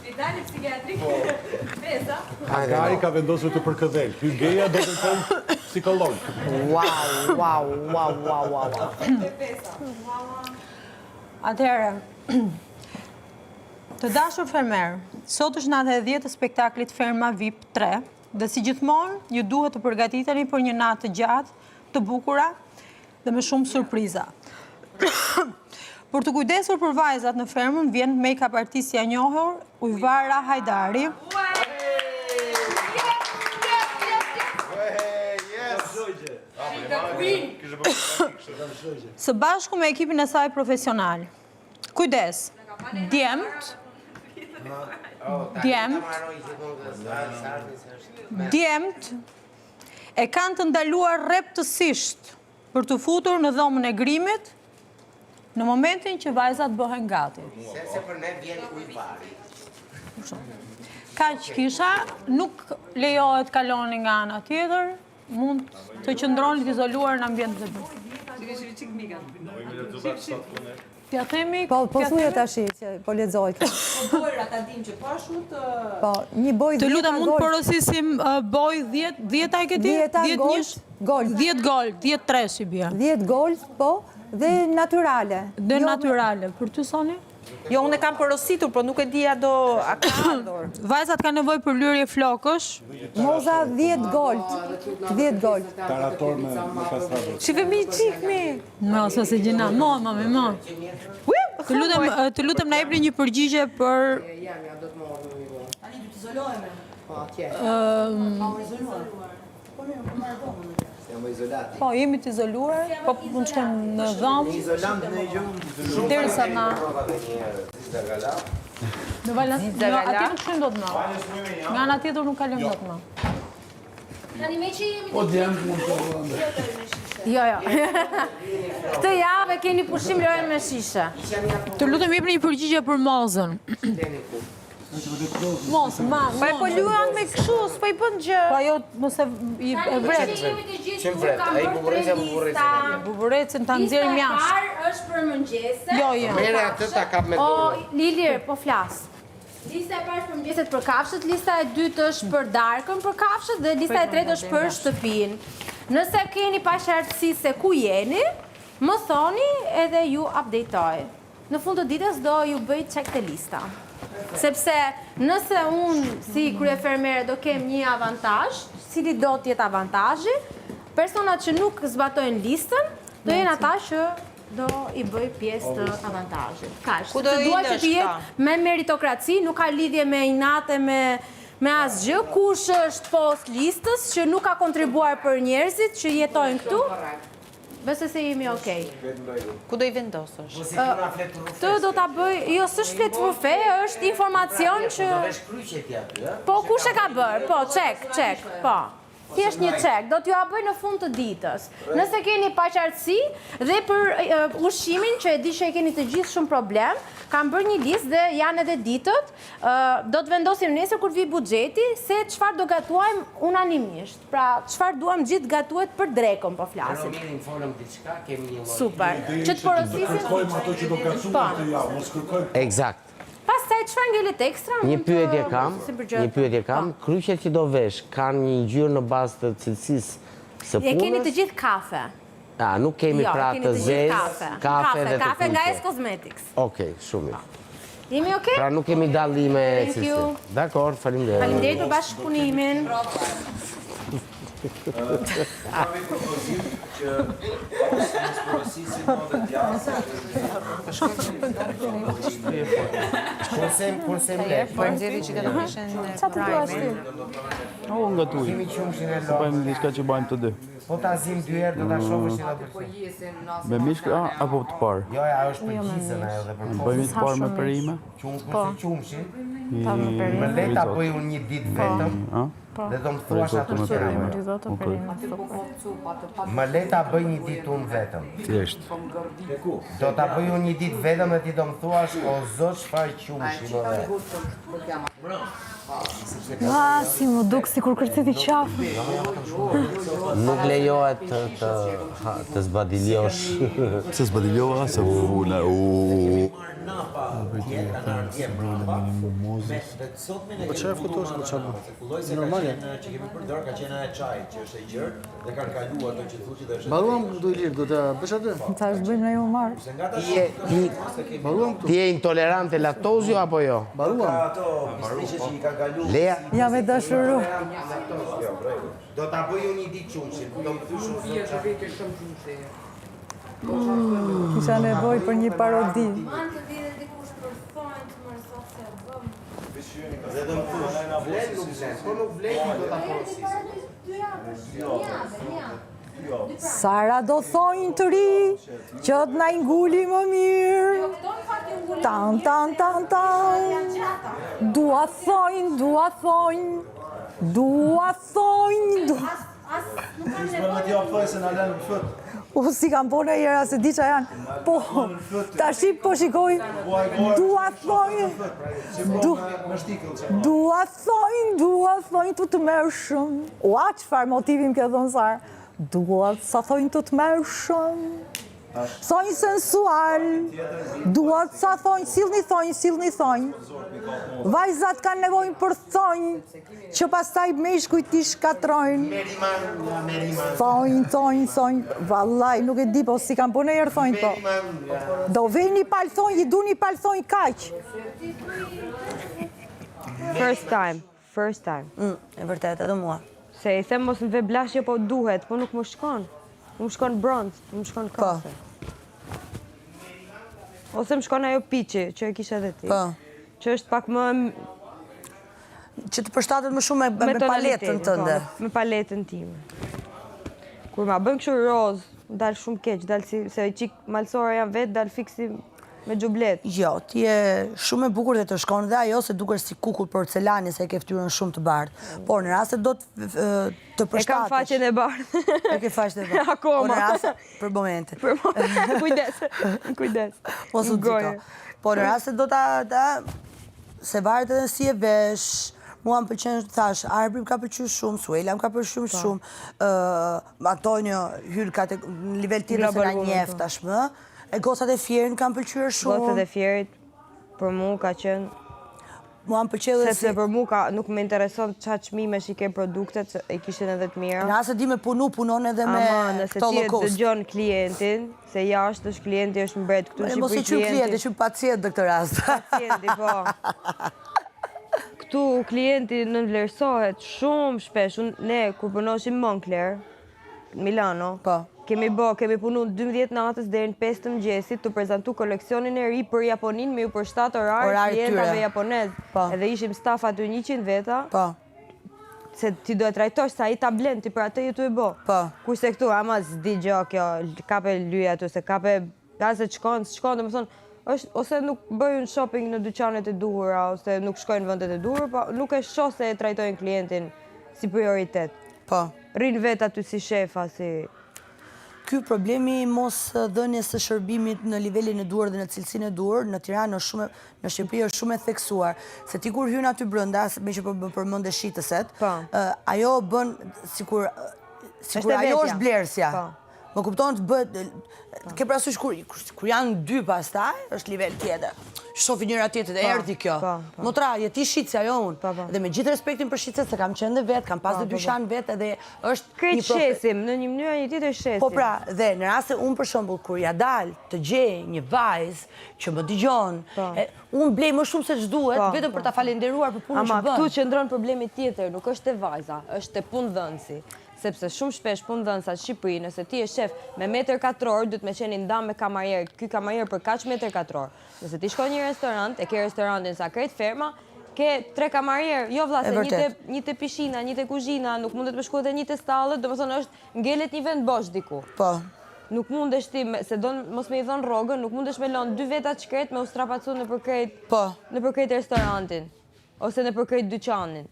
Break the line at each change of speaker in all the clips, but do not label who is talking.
Spitali psikiatrik, Besa.
Gari ka vendosur të përkëdhel. Ky Geja do të kërkon psikolog.
Wow.
Atëherë, të dashur fermer, sot është nata e 10 të spektaklit Ferma VIP 3 dhe si gjithmonë ju duhet të përgatiteni për një natë të gjatë, të bukura dhe me shumë surpriza. Për të kujdesur për vajzat në fermën vjen make-up artistja e njohur Ujvara Hajdari. Së bashku me ekipin e saj profesional. Kujdes, djemt e kanë të ndaluar rreptësisht për të futur në dhomën e grimit në momentin që vajzat bëhen gati.
Se për ne vjen Ujvari.
Kaq kisha, nuk lejohet kaloni nga ana tjetër, mund të qëndroni të izoluar në ambient të bukur. T'ja themi...
Po thuja tashi që po lexoj.
Po bojra ta dim që pashut...
Po, një boj 10
Të lutem mund porosisim boj 10 ai këti? 10 gol, 10 tresh i bie.
10 gol, po, dhe natyrale.
Dhe natyrale, për ty Soni?
Jo, unë e kam porositur, por nuk e dija do a ka ardhur.
Vajzat ka nevojë për lyrje flokësh.
Moza 10 gol. 10 gol.
Tarator me pasardhë.
Shifemi çikmi.
No, se gjina, mo. Të lutem na jepni një përgjigje për
Tani du të izoloheme.
Po, jemi të izoluar, po mund të shkojmë në dhomë.
Izolant në gjumë.
Derisa na në Valenci, aty nuk shkojmë dot më. Nga ana tjetër nuk kalojmë dot më.
Tani me që jemi...
Po djemë mund të vëllande.
Jo. Këtë javë keni pushim lojën me shishe.
Të lutem jepni një përgjigje për Mozën. Mos,
Po e po luan me kështu, s'po i bën gjë.
Po ajo mos e vret.
Çem vret, ai buburecën.
Buburecën ta nxjerrim jashtë.
Parë është për mëngjeset.
Jo.
Mere atë ta kap me dorë.
Lilir, po flas. Lista e parë është për mëngjeset për kafshët, lista e dytë është për darkën për kafshët dhe lista e tretë është për shtëpinë. Nëse keni paqartësi se ku jeni, më thoni edhe ju updatoj. Në fund të ditës do ju bëj check të lista. Sepse nëse unë si kryefermere do kem një avantazh, cili do të jetë avantazhi, personat që nuk zbatojnë listën, do jenë ata që do i bëj pjesë të avantazhit. Kaq.
Ku do i
dua që
ndesh
të jetë me meritokraci, nuk ka lidhje me inate me asgjë. Kush është post listës që nuk ka kontribuar për njerëzit që jetojnë këtu, besoj se jemi okay.
Ku do i vendosësh?
Këtë do ta bëj, jo s'është fletë fe, është informacion që...
Do vesh kryqet ja aty, ë?
Po, kush e ka bërë? Po, check, po. Thjesht një check, do t'ju a bëj në fund të ditës. Nëse keni paqartësi dhe për ushqimin, që e di që e keni të gjithë shumë problem, kam bërë një listë dhe janë edhe ditët, do të vendosim nesër kur vi buxheti se çfarë do gatuajmë unanimisht. Pra, çfarë duam gjithë gatuhet për drekën, po flasim.
Romirin folëm diçka, kemi një lloj.
Super. Që të porosisim...
Kërkojmë ato që do gatuar të javë, mos kërkojmë.
Eksakt.
Pastaj çfarë ngelet ekstra?
Një pyetje kam, kryqet që do vesh kanë një ngjyrë në bazë të cilësisë së punës?
E keni të gjithë kafe.
Nuk kemi pra të zezë, kafe dhe të
Kafe nga
kryqe.
S Cosmetics.
Okej, shumë mirë.
Jemi okay?
Pra nuk kemi dallime
Thank you.
cilësi. Dakor, faleminderit.
Faleminderit për bashkëpunimin.
Kami propozim që mos porosisin modet jashtë.
Kursem le.
Po nxjerri që do të kishin prime.
O, nga tuj.
Kemi qumshin e
Se bëjmë
lopë.
diçka që bëjmë të dy.
Po ta zim 2 herë do ta shohësh edhe përse.
Me mishk, apo të parë?
Jo, ajo është për gjizën ajo dhe për
Bëjmë të parë me perime?
qumshin.
I
Më le ta bëj unë një ditë vetëm. Dhe do më thuash atë
me
që
perime.
rrëmë.
Okej.
Më le ta bëj një ditë unë vetëm.
Thjesht.
Do ta bëj unë një ditë vetëm dhe ti do më thuash o zot çfarë qumshi më dhe.
Si më duk si kur kërcet i qafë.
Nuk lejohet të zbadiljosh.
Se zbadiljova, se vula,
mrapa tjetë, kanë arë dje mrapa, me të sotme në kemi futur në se kulloj se ka qenë që kemi përdor, ka qenë e çaj, që është e gjërë, dhe kanë kalu ato që thuqit dhe është...
Baruam do i lirë, do të bësh atë?
Ta është bëjmë në ju marë.
Se nga ta
Baruam këtu.
Ti je intolerante laktozio apo jo?
Ka ato bisnishe që i ka kalu...
Lea?
Ja me dashuru.
Do ta bëj unë një ditë qumshin, do më thy shumë
Kisha nevoj për një parodi.
Man të vide dikush për thonjë të mërë sot se vëm.
dhe do më thush, vlen nuk vlen, po nuk vlen do ta prosi.
Sara do thonjë të ri, që të na nguli më mirë. Tan, tan, tan, tan. Dua thonjë, dua thonjë. Dua thonjë, dua... U, si kam po në jera se di që janë. Po, ta shqip po shikoj. Dua thonjë. Dua thonjë të të mërshëm. Ua, qëfar motivim ke dhënë Sara? Dua sa thonjë të të mërshëm. Thonjë sensual. Dua sa thonjë, silni thonjë. Vajzat kanë nevojnë për thonjë, që pastaj meshkujt t'i shkatrojnë. Thonjë. Vallaj, nuk e di, po si kam punë e jërë thonjë, po. Do veni palë thonjë, i du një palë thonjë kaq.
First time.
E vërtet, edhe mua.
Se i them mos në ve blashje, po duhet, po nuk më shkon. Më shkon bronz, më shkon kafe. Ose më shkon ajo piqi, që e kisha dhe ti.
Po.
Që është pak më...
Që të përshtatet më shumë me paletën tënde.
Me paletën time. Kur ma bën kështu roz, dalë shumë keq, dalë si, se qik malsora janë vetë, dalë fiksi me gjublet.
Jo, ti je shumë e bukur dhe të shkon dhe ajo se duker si kukull porcelani se e ke ftyrën shumë të bardhë. Por në rrasë do të përshtatesh.
E kam faqen e bardhë.
E ke faqen e bardhë.
Akoma.
Po në rrasë, për momentin.
Kujdes.
Mos u dziko. Po në rrasë do ta... Se varet edhe si e vesh, mua më pëlqen, thash, Arbri më ka pëlqyer shumë, Suela më ka pëlqyer shumë, Antonio hyrë në nivel tjetër se na njeh tashmë. E gocat e fjerin kanë pëlqyer shumë.
Gocat e fjerit, për mu ka qenë...
Mua më pëlqeu edhe si...
Sepse për mu nuk më intereson qa qmimesh i ke produktet, që e kishin edhe të mira.
Nëse di me punon edhe me
këto low cost. Nëse ti e dëgjon klientin, se jashtë është klienti është mbret, këtu Shqipëri klienti...
Mos e qyr klienti, qyr pacient në këtë rast.
Pacienti, po. Këtu klienti nënvlerësohet shumë shpesh. Ne, kur punoshim Moncler, Milano, kemi punu 12 natës deri në 5 të mëngjesit të prezantu koleksionin e ri për Japonin me ju përshtat orar klientave japonez. Edhe ishim staf aty 100 veta. Se ti do e trajtosh sa i tablen, ti për atë ju të e bo. Kurse këtu, ama s'di gjo kjo, kape lyja tu, se kape, se shkon, dhe më thonë, ose nuk bëjnë shopping në dyqanet e duhura, ose nuk shkojnë vëndet e duhura, nuk e shoh se e trajtojnë klientin si prioritet. Rinë vetë aty si shefa, si...
Ky problemi mos dhënies së shërbimit në nivelin e duhur dhe në cilësinë e duhur, në Tiranë në Shqipëri është shumë e theksuar, se ti kur hyn aty brenda, me që përmend shitëset, ajo bën sikur ajo është blerësja. Më kupton të bëhet, ke parasysh kur janë dy pastaj, është nivel tjetër. Shofi njëra tjetër, e erdhi kjo. Motra, je ti shitësja jo unë. Dhe me gjithë respektin për shitëset, se kam qenë dhe vetë, kam pas dhe dyqan vetë, edhe është...
Krejt shesim, në një mënyrë një tjetër shesim.
Po pra, dhe në rrasë unë për shembull, kur ja dal të gjej një vajzë që më dëgjon, unë blej më shumë se ç'duhet, vetëm për ta falenderuar për punën që bën.
Ama këtu qëndron problemi tjetër, nuk është e vajza, është e punëdhënësi. Sepse shumë shpesh punëdhënësat Shqipëri, nëse ti je shef me metër katror, duhet me qenë ndam me kamarier, ky kamarier për kaq metër katror. Nëse ti shkon një restorant, e ke restorantin sa krejt ferma, ke 3 kamarier, jo vlla se një te pishina, një te kuzhina, nuk mundet me shku edhe një te stallët, domethënë është ngelet një vend bosh diku. Nuk mundesh ti, se do mos me i dhon rrogën, nuk mundesh me lënë 2 veta të shkret me u strapacu në përkrejt restorantin, ose në përkrejt dyqanin.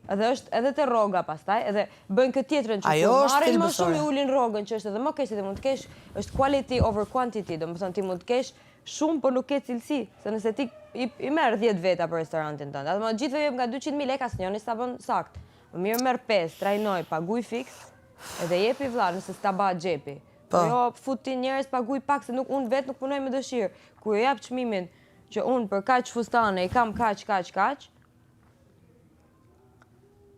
Edhe është edhe te rroga pastaj, edhe bëjnë këtë tjetrën që marrin më shumë i ulin rrogën, që është edhe më keq se ti mund të kesh, është quality over quantity, domethënë ti mund të kesh shumë, por nuk ke cilësi, se nëse ti i merr 10 veta për restorantin tënd, atë më gjithë jep nga 200.000 lekë asnjëri sa bën sakt. Më mirë merr 5, trajnoj, paguaj fiks, edhe jepi vëlla nëse s'ta bëhet xhepi. Jo futi njerëz paguaj pak se nuk unë vetë nuk punoj me dëshirë. Kur jap çmimin që unë për kaq fustane i kam kaq.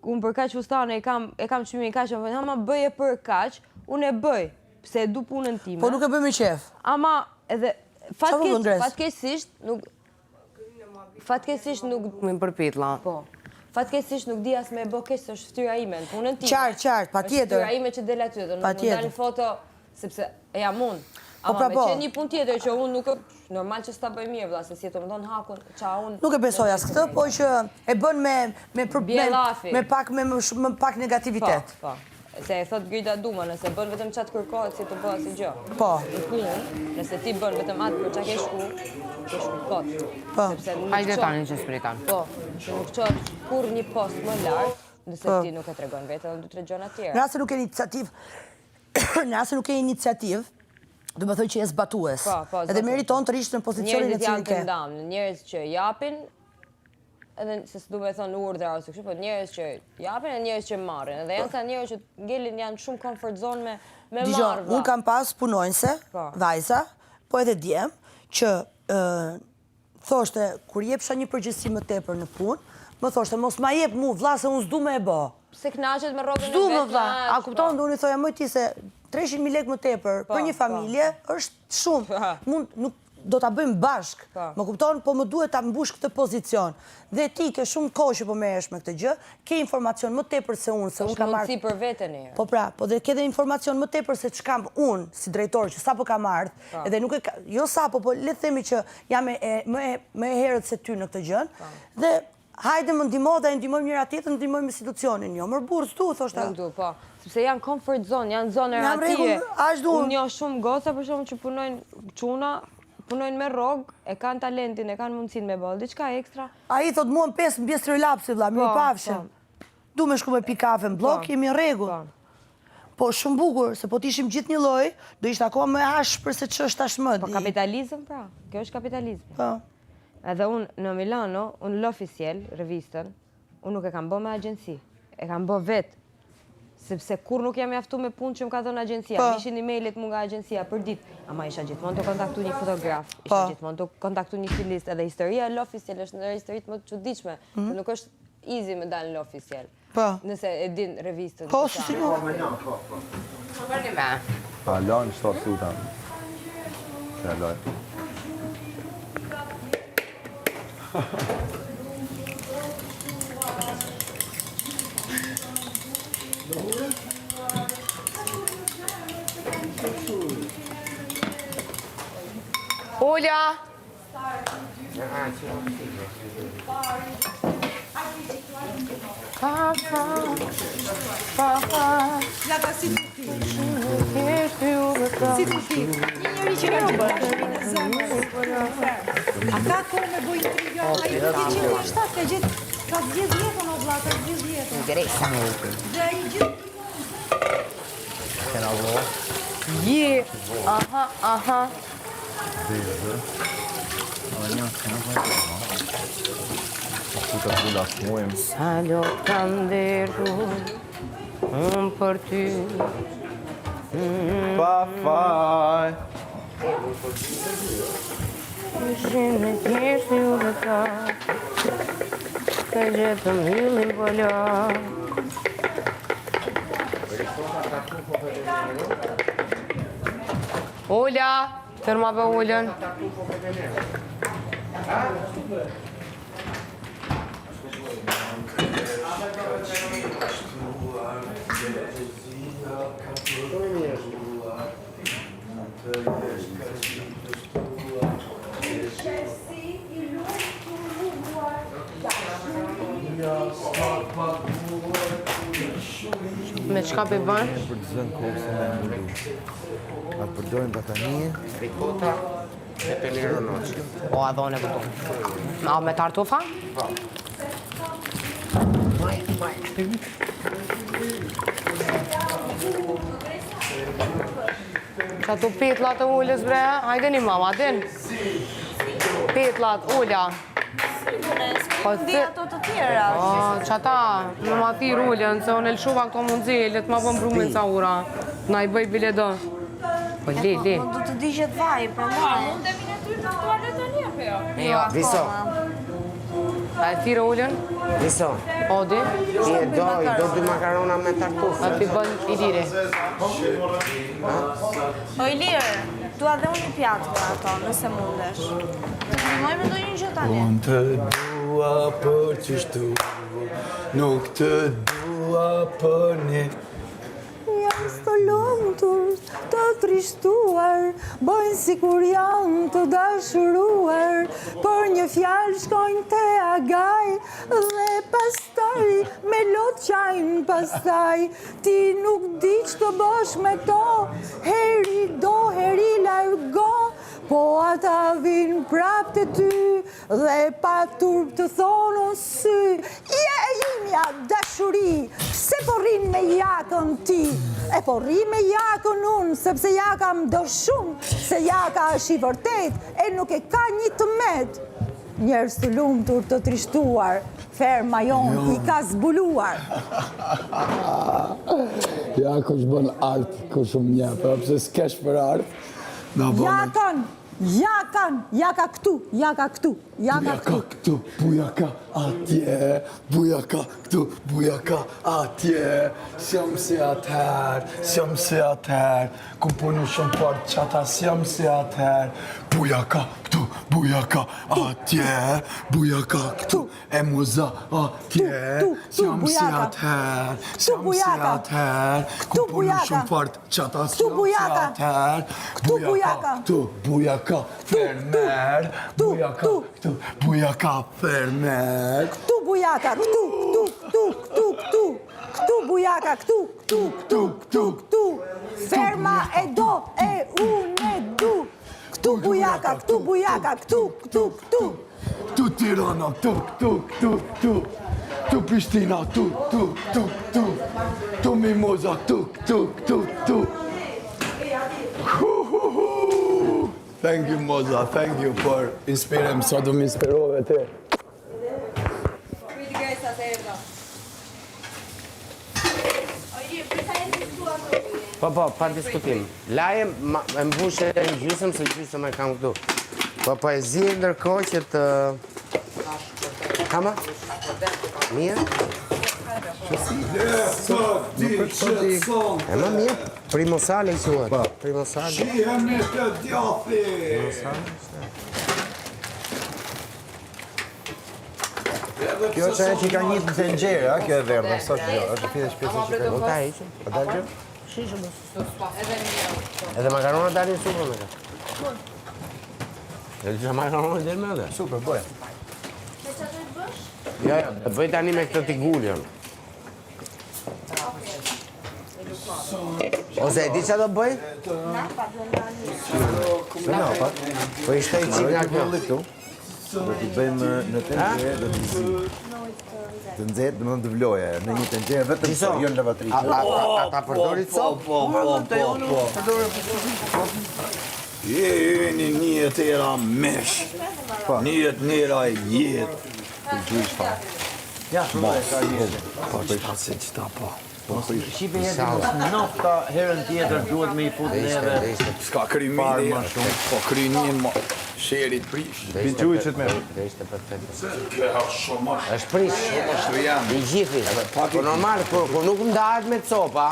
Unë për kaq fustane e kam çmimin kaq, ama bëje për kaq, unë e bëj, pse e du punën time.
Po nuk e bëj me qef.
Ama edhe fatkeqësisht nuk
Më përpitlla.
Po. Fatkeqësisht nuk di as me bë keq se është fytyra ime në punën time.
Qartë, patjetër.
Fytyra ime që del aty, do nuk mund dalin foto sepse e jam unë. Ama me që një punë tjetër që unë nuk normal që s'ta bëj mirë vëlla, se si të më don hakun, ça unë.
Nuk e besoj as këtë, po që e bën me pak negativitet.
Po. Se e thot Grida Duma, nëse bën vetëm çat kërkohet si të bëhet asgjë gjë.
Po.
Në punë, nëse ti bën vetëm atë për çka ke shku kot.
Po.
Sepse nuk
Hajde tani që spritan.
Po, që nuk qohet kur një post më lart, nëse ti nuk e tregon vetë dhe du të gjona tjera.
Në rasë nuk e iniciativ, do më thënë që je zbatues. Edhe meriton të rishtë në pozicionin e
cilin
ke.
Njerëzit janë të ndamë, njerëz që japin, edhe se s'du me thonë urdhra ose kështu, po njerëz që japin e njerëz që marrin. Edhe janë ka njerëz që ngelin janë shumë comfort zone me marrë.
Dijon, unë kam pas punojnëse, vajza, po edhe djem, që thoshte, kur jepsha një përgjithësi më tepër në punë, më thoshte, mos ma jep mu, vlla, se unë s'du me e bë.
Se knaqet me rrogën e
S'du
vetë.
më vlla, a kupton, unë i thoja më ti se 300.000 lekë më tepër për një familje është shumë. Nuk do t'a bëjmë bashk, më kupton, po më duhet t'a mbush këtë pozicion. Dhe ti ke shumë kohë që po merresh me këtë gjë, ke informacion më tepër se unë, se unë kam marrë.
Është mundësi për veten e.
Po pra, po dhe ke dhe informacion më tepër se ç'kam unë si drejtor që sapo kam ardhur, edhe nuk e jo sapo, po le të themi që jam më e herët se ty në këtë gjë. Dhe hajde më ndihmo dhe ndihmojmë njëra tjetrën, ndihmojmë institucionin. Jo, më burr s'du, thoshta.
Nuk du, po. Sepse janë comfort zone, janë zonë erratike. Unë njoh shumë goca për shkakun që punojnë çuna, punojnë me rrogë, e kanë talentin, e kanë mundësinë me bëllë, diçka ekstra.
Ai thot mua 5 mbjes relapsi vlla, mirë pafshim. Du me shku me pi kafe në blok, jemi në rregull. Po shumë bukur, se po t'ishim gjithë një lloj, do ishte akoma më ashpër se ç'është tashmë.
Po kapitalizëm pra, kjo është kapitalizmi.
Po.
Edhe unë në Milano, unë l'Officiel, revistën, unë nuk e kam bë me agjenci, e kam bë vetë. Sepse kur nuk jam mjaftu me punë që më ka dhënë agjencia, ishin e-mailet mu nga agjencia për ditë, ama isha gjithmonë të kontaktu një fotograf, isha gjithmonë të kontaktu një stilist, edhe historia e l'Officiel është në historit më të çuditshme, se nuk është easy me dalë në l'Officiel. Nëse e din revistën.
Po, si si nuk.
Alon, shto suta. Alon.
Olja!
Zlata, si të ti? Si të ti? Një njëri që në bërë në zemër. Ata kohë me bojë intriga, a i nuk e gjithë në shtatë, ka gjithë, ka gjithë jetën o Zlata, gjithë jetën.
Gresa.
Dhe i gjithë...
Kena vo?
Je, aha.
Bezë. A një kena vajtë, Suta t'u lasmojmë.
Sa do të nderu, unë për ty.
Pa faj.
Ishin me t'jeshtë ju dhe ta, të gjithë të millin pëllo. Olja, tërma për Ollën. Me qka për bënë?
Për të zënë kohë se me mundu. A përdojnë batanie?
Rikota e pelirë noqë. O, a dhone këtu. A me tartufa? Qa tu petlat e ullës bre? Hajde një mama, din. Petlat, ulla.
Di ato të tjera.
Qata, në ma thirë ullën, se unë lëshuva këto mundzelet, ma bëm brumin ca ura. Na i bëj bile do. Po, li.
Du të di që të vaj, për maj. Mund të minë aty në tualet të një, Jo,
Viso,
A e thirë ullën?
Viso,
Odi?
ti e do 2 makarona me tartufë.
A pi bën i liri. O i lirë, dua dhe unë një pjatë për ato, nëse mundesh. Të filmojmë do një gjë tani.
Unë të dua për qështu, nuk të dua për një.
Jam së lumtur, të trishtuar, bojnë si kur janë të dashuruar, për një fjalë shkojnë te agaj, dhe pastaj me lot qajnë pastaj, ti nuk di që të bosh me to, heri do, heri largo, po ata vinë prap të ty, dhe pa turp të thonë sy, je imja dashuri, se po rrin me jakën ti, e po rri me jakën unë, sepse jaka më do shumë, se jaka është i vërtet, e nuk e ka një të med. Njerëz të lumtur të trishtuar, ferma jonë i ka zbuluar.
Ja, kush bën art, kush shumë një, për pëse s'kesh për art.
Jaka këtu, jaka këtu.
Bujaka këtu, bujaka atje, bujaka këtu, bujaka atje. Sjam si atëher, ku punu shumë për qata, sjam si atëher. Bujaka këtu, bujaka atje, bujaka këtu, e muza atje. Sjam si atëher, ku punu shumë për qata, sjam si atëher. Bujaka këtu, bujaka fermer, bujaka këtu, bujaka fermer.
Këtu bujaka, këtu bujaka, këtu. Ferma e do, e unë e du. Këtu bujaka, këtu.
Këtu Tirana, këtu. Këtu Prishtina, këtu Mimoza, këtu. Thank you, Moza. Thank you for inspirim. Sa do më inspirove ti.
Po, pa diskutim. Laje e mbushe në gjysëm, se gjysëm e kam këtu. Po e zi ndërkohë që të... Kama? Mia? E ma mia, primosale i suat. Primosale.
Shihem në të djathi.
Kjo që e që ka një të nxerë, kjo e verdhe, sa që gjë, është fide shpesë që ka një.
Ta e që? A dalë gjë? Edhe makarona dalin super me ka. Edhe që makarona dalin me edhe?
Super, bëjë.
Ja, të bëj tani me këtë tigullën. Ose e di që do bëj? Po i shtoj qik nga kjo.
Do t'i bëjmë në të nxerë, do t'i zi. Të nxerë, dhe më të vloje, në një të nxerë, vetëm që jo në lavatriqë.
A ta përdorit sot?
Jeni njët era mesh. Njët njëra jetë.
Ja, shumë e ka jetë.
Po të pasit që ta pa.
Shqipe jetë nofta herën tjetër duhet me i fut neve.
Ska krymini, po krynien ma sherit prish.
Pinquj që të merë.
Kjo e shumë
është prish. I gjithi. Po normal, kur nuk ndahet me copa,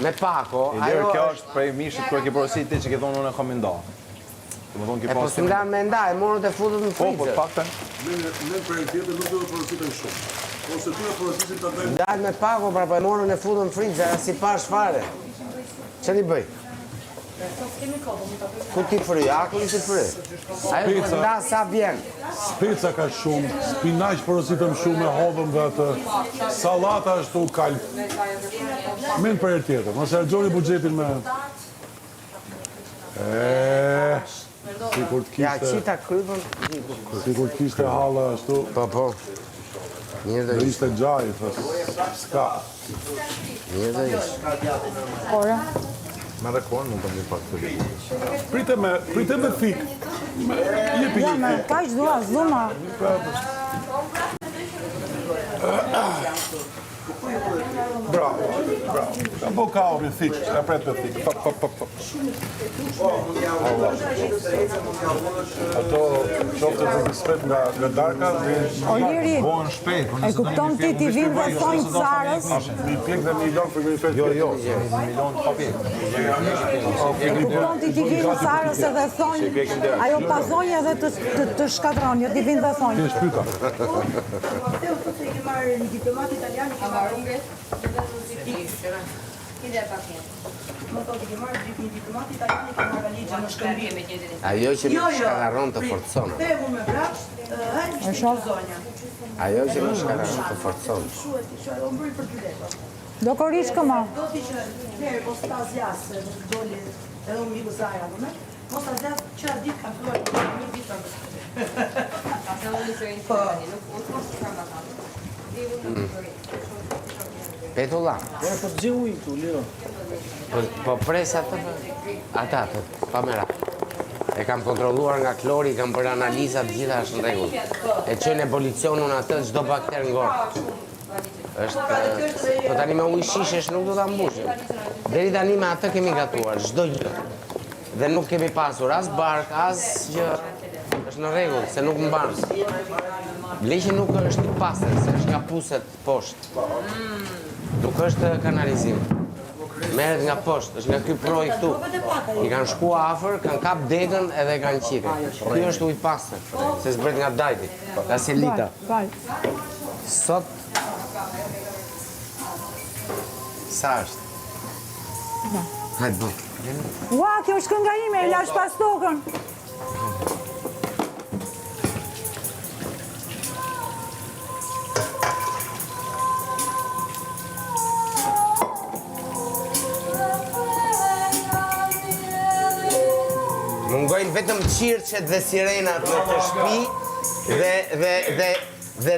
me pako,
Ilerë, kjo është prej mishit kërë ke porosit ti që ke thonë unë e kam i nda.
E po së ndahet me nda, e morën të futët në
Po,
frizër.
po, pakten.
Ne për e tjetër nuk do të porositem shumë. Ose ty e porositin të bëjmë.
Ndahet me pako, pra po e morën e futën në frizër, e si pash fare. Që li bëj? Ku ti fry, akulli ti fry. Ajo për nda sa vjen.
Speca ka shumë, spinaq porositem shumë e hodhëm dhe atë. Salata është u kalp. Min për e tjetër, mos e rëgjoni buxhetin me... Sikur të
Ja,
kishte...
qita krypën,
Sikur të kishte halla ashtu...
po. Mirë
Dhe
dhe ishtë.
ishte gjaj, thës, s'ka.
Mirë dhe ishtë.
Ora.
Ma dhe konë mund të më pak të litë.
Prite me thik. Jepi
Ja, me kaq dua, zuma.
Bravo, bravo. Ka bo kauri thik, ka pret të thik. Pop. Ato qofte të dispet nga darka dhe
Liri,
bohen shpejt.
e kupton ti ti vinë dhe thonjë Sarës?
Mi pjek dhe mi lon për një fet.
Jo, milion pa pjek.
E kupton ti vinë dhe Sarës edhe thonjë, ajo pa thonjë edhe të shkatron, jo ti vinë dhe thonjë.
Ti shpyka.
Mateo thotë se i ke marrë një diplomat italian, i ke marrë Më thotë i ke marrë një diplomat italian, i ke marrë valigjë në shkëmbim.
Ajo që më shkalaron të forcon.
Thehu me vrapsh, ishte një zonja.
Ajo që më shkalaron të forcon.
Shuhet, o mbëri për dy letra.
Do korish këma.
Do t'i që njerë mos t'a zjasë, doli edhe unë miku Zara, do me? Mos t'a zjasë, qëra ditë kam thuar, një ditë kam
Petulla.
Po të gjiu ujë këtu, Liro.
Po pres atë, ata, pa mera. E kam kontrolluar nga klori, kam bërë analizat gjitha është në rregull. E çojnë e policionun atë çdo bakter ngort. Po tani me ujë shishesh nuk do ta mbushim. Deri tani me atë kemi gatuar çdo gjë. Dhe nuk kemi pasur as bark, as gjë. Është në rregull, se nuk mban. Leqi nuk është i pastër, se është nga puset poshtë. Nuk është kanalizim. Merret nga poshtë, është nga ky proj këtu. I kanë shku afër, kanë kap degën edhe kanë qitë. Ky është ujë pastër, se zbret nga dajti, nga selita. Sot sa është? Hajde bë.
Ua, kjo është kënga ime, e lash pas tokën.
Mungojnë vetëm qirqet dhe sirenat në të shtëpi dhe